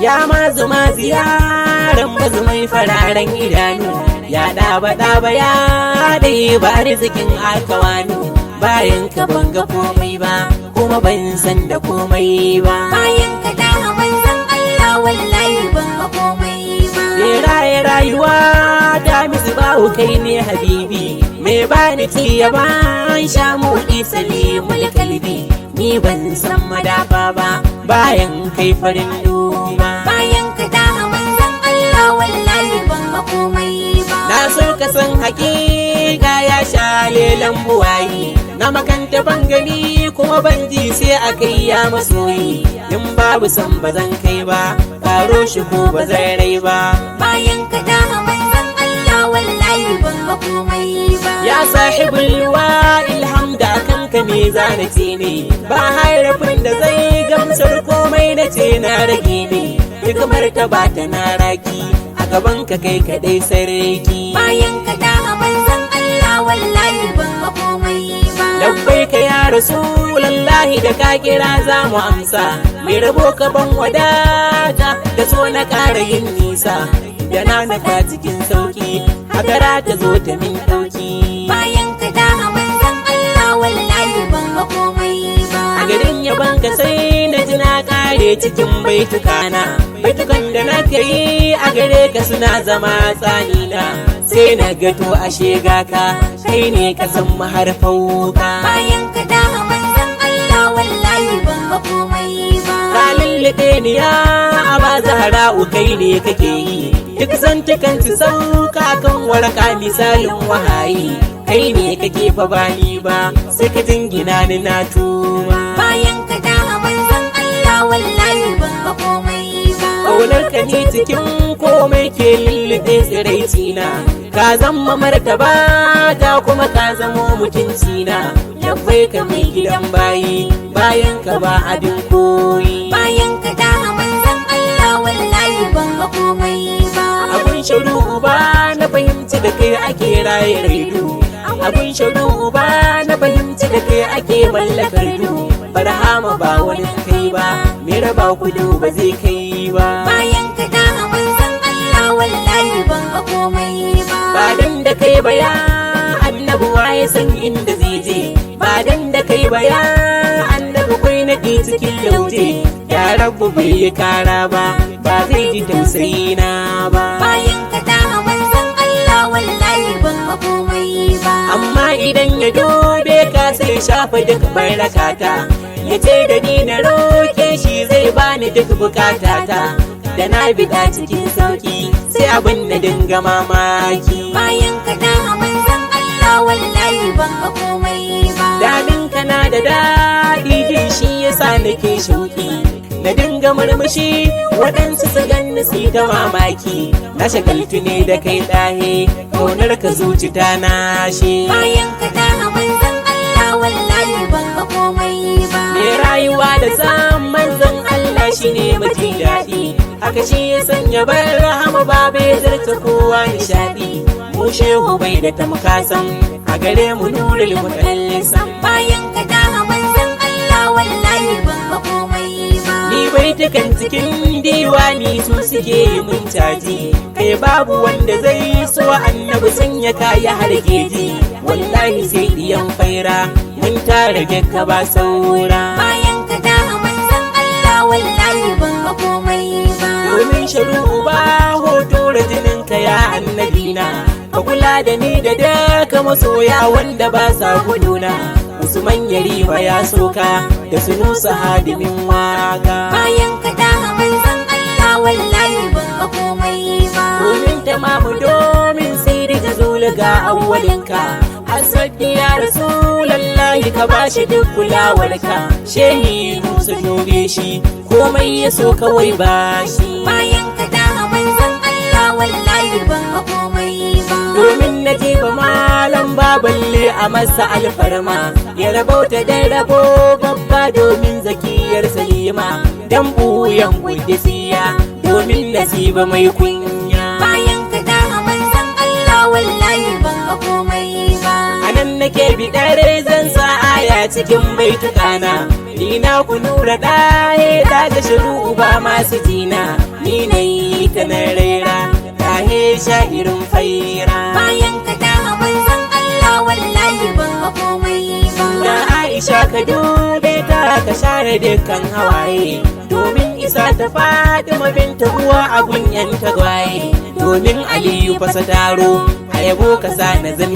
ya mazu ziyaran bazu mai fararen idanu, ya ɗaba ya dai ba arzikin alkawanu. Bayan ka ban ga komai ba, kuma ban san da komai ba. Bayan ka da manzon Allah wallahi ban ga komai ba. Me raye rayuwa da misbahu kai ne habibi, me bani ci ya ban sha mudi salimul kalbi. Ni ban san madafa ba, bayan kai farin duba. Bayan ka da manzon Allah wallahi ban ga komai ba. Na so ka san hakika ya sha lelan buwayi, na makanta ban gani kuma ban ji sai a kai ya masoyi. In babu san ba zan kai ba, karo shi ko ba zan rai ba. Bayan ka da manzon Allah wallahi ban ga komai ba. Ya sahibul liwa ilhamda kanka me zana ce ne, ba harafin da zai gamsar komai na ce na rage ne. Hikimar ta ba ta na raki, a gaban ka kai kadai sarki. Bayan ka da manzon Allah wallahi ban ga komai ba. Labbaika ya rasulallahi da ka kira za mu amsa, mai rabo ka ban wadata da so na ƙara yin nisa. Da na nufa cikin sauki, hagara ta zo ta min ɗauki. Bayan ka da manzon Allah wallahi ban ga komai ba. A garin yaban ka sai na ji na ƙare cikin baitukana, baitukan da na yi a gare ka suna zama tsanina. Sai na gato ashe gaka kai ne ka san maharfauka. Bayan ka da manzon Allah wallahi ban ga komai ba. Ka lullube ni ya aba zahra'u kai ne kake yi, duk zantukan su sauka kan waraka misalin wahayi. Kai ne kake fa bani ba, sai ka jingina ni na tuba. Bayan ka da manzon Allah wallahi ban ga komai ba. Ƙaunar ka ne cikin komai ke lullube tsiraici na, ka zama martaba ta kuma ka zamo mutunci na. Yabbai ka mai gidan bayi, bayan ka ba abin koyi. Bayan ka da manzon Allah wallahi ban ga komai ba. Abun sharu uba na fahimci da kai ake raye raidu, abun sharu uba na fahimci da kai ake mallakar du. Barhama ba wani kai ba, me raba kudu ba zai kai ba. Bayan ka da manzon Allah wallahi ban ga komai ba. Ba dan da kai ba ya annabi waye san inda zai je, ba dan da kai ba ya annabi kai nadi cikin lauje. Ya rabu bai yi kara ba, ba zai ji tausayi na ba. Bayan ka da manzon Allah wallahi ban ga komai ba. Amma idan ya dube ka sai shafa duk barakata, ya ce da ni na roke shi zai bani duk bukatata. Da na bida cikin sauki sai abin da dinga mamaki. Bayan ka da manzon Allah wallahi ban ga komai ba. Dadin kana da daɗi jin shi yasa nake shauki, na dinga murmushi waɗansu su ganni su yi ta mamaki. Na shagaltu ne da kai ɗahe, ƙaunar ka zuci ta nashe. Bayan ka da manzon Allah wallahi ban ga komai ba. Me rayuwa da san manzon Allah shine mafi daɗi, haka shi ya sanya bar rahama ba bai zarta kowa nishaɗi. Mu shehu bai da tamkasan, a gare mu nurul mutallisan. Bayan ka da manzon Allah wallahi ban ga komai ba. Ni baitukan cikin diwani su suke yi mun caji, kai babu wanda zai so annabi sanya kaya har geji. Wallahi sai diyan faira mun tara ka ba saura. Bayan ka da manzon Allah wallahi ban ga komai ba. Domin sharu ba hoto da jinin ka ya annabina, ka kula da ni da daka masoya wanda ba sa guduna. Usman Yarima ya soka da sunusa hadimin waka. Bayan ka da manzon Allah wallahi ban ga komai ba. Domin tamamu domin sai da zulga awwalinka, asadi ya rasulallahi ka bashi duk kulawarka. Shehi Musa joge shi komai ya so kawai bashi. Bayan ka da manzon Allah wallahi ban ga komai ba. Domin na jefa malam baballe a masa alfarma, ya rabauta da rabo babba domin zakiyar salima. Dan buyan kudisiya domin nasiba mai kunya. Bayan ka da manzon Allah wallahi ban ga komai ba. Anan nake bidar zan sa aya cikin baitukana ni na ku nura ɗaye ta ga shiru ba masu jina ni na yi ta na raira tahe sha'irin faira bayan ka da manzon Allah wallahi ban ga komai ba na Aisha ka dube ta ka share dukkan hawaye domin isa ta Fatima binta uwa abun yan tagwaye domin Aliyu fasa taro a yabo ka sa na zan